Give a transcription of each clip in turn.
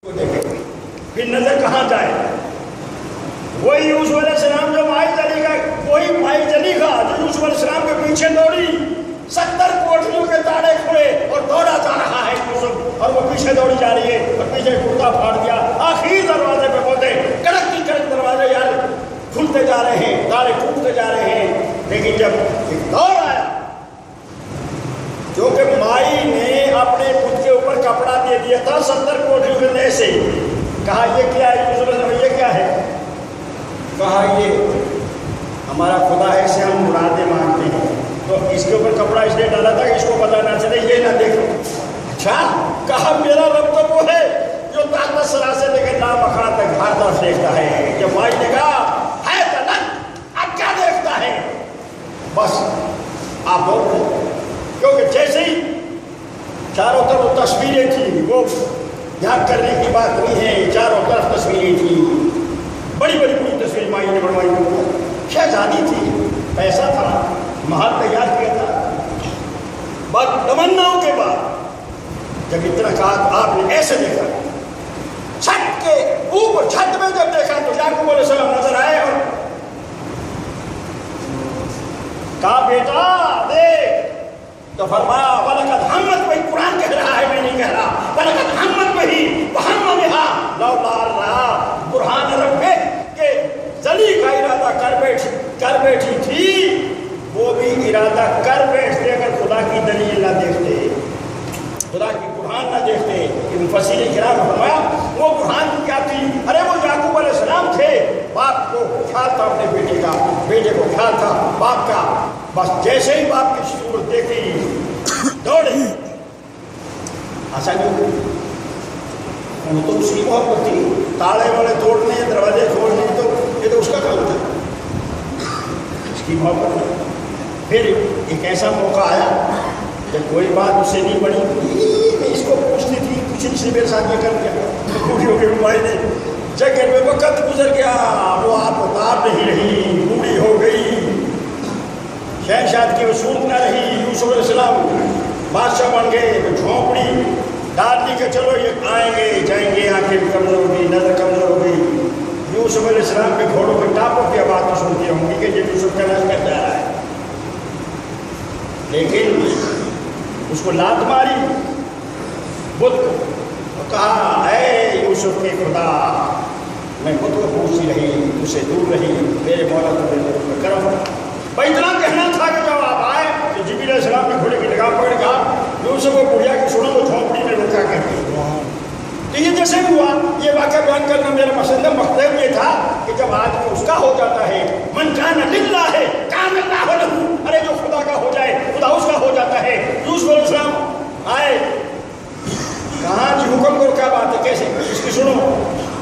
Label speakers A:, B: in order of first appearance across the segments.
A: پھر نظر کہاں جائے؟ وہی یوسف علیہ السلام جو مائی چلی گا، وہی مائی چلی گا جو یوسف علیہ السلام کے پیچھے دوڑی، 70 کوٹھیوں کے تاڑے کھلے اور دوڑا جا رہا ہے یوسف، اور وہ پیچھے دوڑی جا رہی ہے اور پیچھے کرتا پھاڑ دیا، آخری دروازے پہ پہنچے، کڑک کی کڑک دروازے یار کھلتے جا رہے ہیں، تاڑے ٹوٹتے جا رہے ہیں، لیکن جب ایک دور آیا جو کہ مائی نے اپنے خود کے اوپر کپڑا دے دیا تھا 70 کوٹھیوں کے نئے سے، کہا یہ کیا ہے؟ یوسف علیہ السلام یہ کیا ہے؟ کہا یہ ہمارا خدا ہے، اسے ہم مرادیں مانگتے ہیں، تو اس کے اوپر کپڑا اس نے ڈالا تھا کہ اس کو پتہ نہ چلے، یہ نہ دیکھو۔ اچھا، کہا میرا رب تو وہ ہے جو طاقت سرا سے لے کے نام مکھاں تک ہر طرف دیکھتا ہے۔ جب مائی نے کہا ہے تلک، اب کیا دیکھتا ہے؟ بس آپ دوڑ رہے، کیونکہ جیسے ہی چاروں طرف تصویریں تھیں، وہ یاد کرنے کی بات نہیں ہے، چاروں طرف تصویریں تھیں، بڑی بڑی تصویر مائی نے بنوائی، شہزادی تھی، پیسہ تھا، محل تیار کیا تھا، بس تمناؤں کے بعد جب اتنا کہا آپ نے ایسے دیکھا، چھت کے اوپر چھت میں جب دیکھا تو یعقوب علیہ السلام نظر آئے اور کہا بیٹا دیکھ، تو فرمایا وَلَقَدْ ہَمَّتْ بِهِ، قرآن کہہ رہا ہے، میں نہیں کہہ رہا، وَلَقَدْ ہَمَّتْ بِهِ وَهَمَّ بِهَا لَوْلَا أَن رَأَىٰ بُرْهَانَ رَبِّهِ، کہ زلی کا ارادہ کر بیٹھی تھی، وہ بھی ارادہ کر بیٹھتے اگر خدا کی دلیل نہ دیکھتے، خدا کی برہان نہ دیکھتے۔ کہ مفسرین کرام نے فرمایا وہ برہان کیا تھی؟ ارے وہ یعقوب علیہ السلام تھے، باپ کو خیال تھا اپنے بیٹے کا، بیٹے کو خیال تھا باپ کا، بس جیسے ہی باپ کی صورت دیکھی دوڑے۔ ایسا نہیں، وہ تو اس کی محبت تھی، تاڑے والے توڑنے، دروازے کھولنے، تو یہ تو اس کا کام تھا، اس کی محبت تھی۔ پھر ایک ایسا موقع آیا جب کوئی بات اس سے نہیں بڑی، میں اس کو پوچھتی تھی، کچھ اس نے میرے ساتھ یہ کر دیا، بوڑھی ہو گئی مائی نے، جگہ میں وقت گزر گیا، وہ آپ اتار نہیں رہی، بوڑھی ہو گئی، شہنشاہ کی وصول نہ رہی، یوسف علیہ السلام بادشاہ بن گئے، تو جھونپڑی ڈال دی کہ چلو یہ آئیں گے جائیں گے، آنکھیں کمزور ہو گئی، نظر کمزور ہو گئی۔ یوسف علیہ السلام کے گھوڑوں کے ٹاپوں کی آواز تو سنتی ہوں گی کہ یہ یوسف کا نظر کر جا رہا ہے، لیکن اس کو لات ماری بت کو، اور کہا اے یوسف کے خدا، میں بت کو پوچھتی رہی، اسے دور رہی، میرے مولا تمہیں کرم۔ بھائی اتنا کہنا تھا کہ جب آپ آئے تو جبریل علیہ السلام نے گھوڑے کی لگام پکڑ کہا یوسف کو بڑھیا کی سنو، وہ جھونپڑی میں رکھا کرتی۔ تو یہ جیسے ہوا، یہ واقعہ بیان کرنا میرا مقصد ہے، مقصد یہ تھا کہ جب آدمی اس کا ہو جاتا ہے، من کان للہ کان اللہ لہ، ارے جو خدا کا ہو جائے خدا اس کا ہو جاتا ہے۔ یوسف علیہ السلام آئے، کہاں جی حکم کرو، کیا بات ہے، کیسے، اس کی سنو،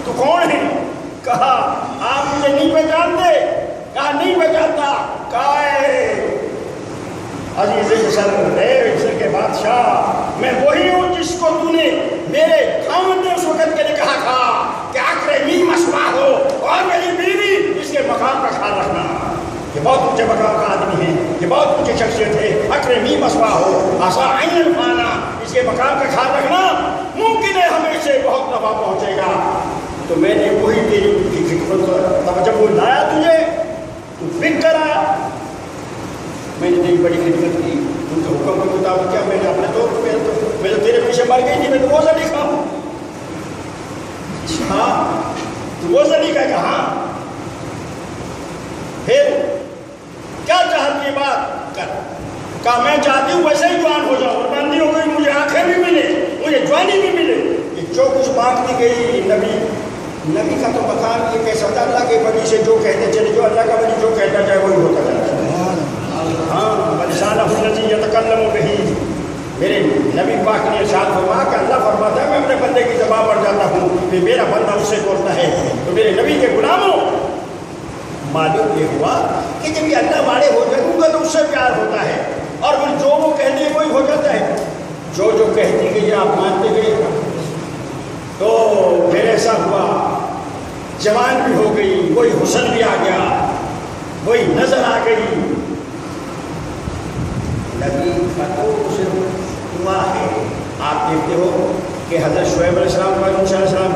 A: تو کون ہے؟ کہا آپ مجھے نہیں پہچانتے؟ کہا نہیں پہچانتا۔ کہا عزیز مصر، اے مصر کے بادشاہ، میں وہی ہوں جس کو تو نے میرے خاوند نے اس وقت کے لیے کہا تھا کہ اکرمی مسوا ہو، اور میری بیوی اس کے مقام کا خیال رکھنا، یہ بہت اونچے مقام کا آدمی ہے، یہ بہت اونچی شخصیت ہے، اکرمی مسوا ہو عسیٰ ان ینفعنا، اس کے مقام کا خیال رکھنا، ممکن ہے ہمیں اسے بہت نفع پہنچے گا۔ تو میں نے وہی تیری خدمت، جب وہ لایا تجھے تو فکر آیا، میں نے تیری بڑی خدمت کی، ان کے حکم کے مطابق کیا، میں نے اپنے طور پر، میں تو تیرے پیچھے مر گئی تھی، میں تو وہ زلیخا ہوں۔ ہاں تو وہ زلیخا کہ ہاں، پھر کیا چاہتی ہے بات کر؟ کہا میں چاہتی ہوں ویسے ہی جوان ہو جاؤں، اور بندی ہو گئی، مجھے آنکھیں بھی ملے، مجھے جوانی بھی ملے۔ یہ جو کچھ مانگتی گئی، نبی کا تو مقام یہ کہہ سکتا، اللہ کے بنی سے جو کہتے چلے، جو اللہ کا بنی جو کہتا جائے وہی ہوتا جاتا ہے۔ ہاں بلسانہ الذی یتکلم بہ، میرے نبی پاک نے ارشاد فرمایا کہ اللہ فرماتا ہے میں اپنے بندے کی زبان پر جاتا ہوں، پھر میرا بندہ اس سے بولتا ہے۔ تو میرے نبی کے غلاموں، معلوم یہ ہوا کہ جب یہ اللہ والے ہو جائیں گا تو اس سے پیار ہوتا ہے، اور پھر جو وہ کہتی ہے وہی ہو جاتا ہے، جو کہتی گئی آپ مانتے گئے، تو پھر ایسا ہوا جوان بھی ہو گئی، وہی حسن بھی آ گیا، وہی نظر آ گئی۔ نبی کا تو صرف دعا ہے، آپ دیکھتے ہو کہ حضرت شعیب علیہ السلام کا موسیٰ علیہ السلام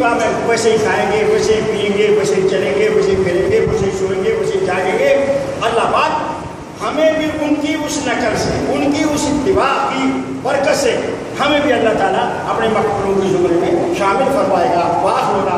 A: اتباع میں ویسے ہی کھائیں گے، ویسے ہی پئیں گے، ویسے ہی چلیں گے، ویسے ہی پھریں گے، ویسے ہی سوئیں گے، ویسے ہی جاگیں گے۔ اللہ پاک ہمیں بھی ان کی اس نقل سے، ان کی اس اتباع کی برکت سے ہمیں بھی اللہ تعالیٰ اپنے مقبولوں کی زمرے میں شامل فرمائے گا۔ وآخر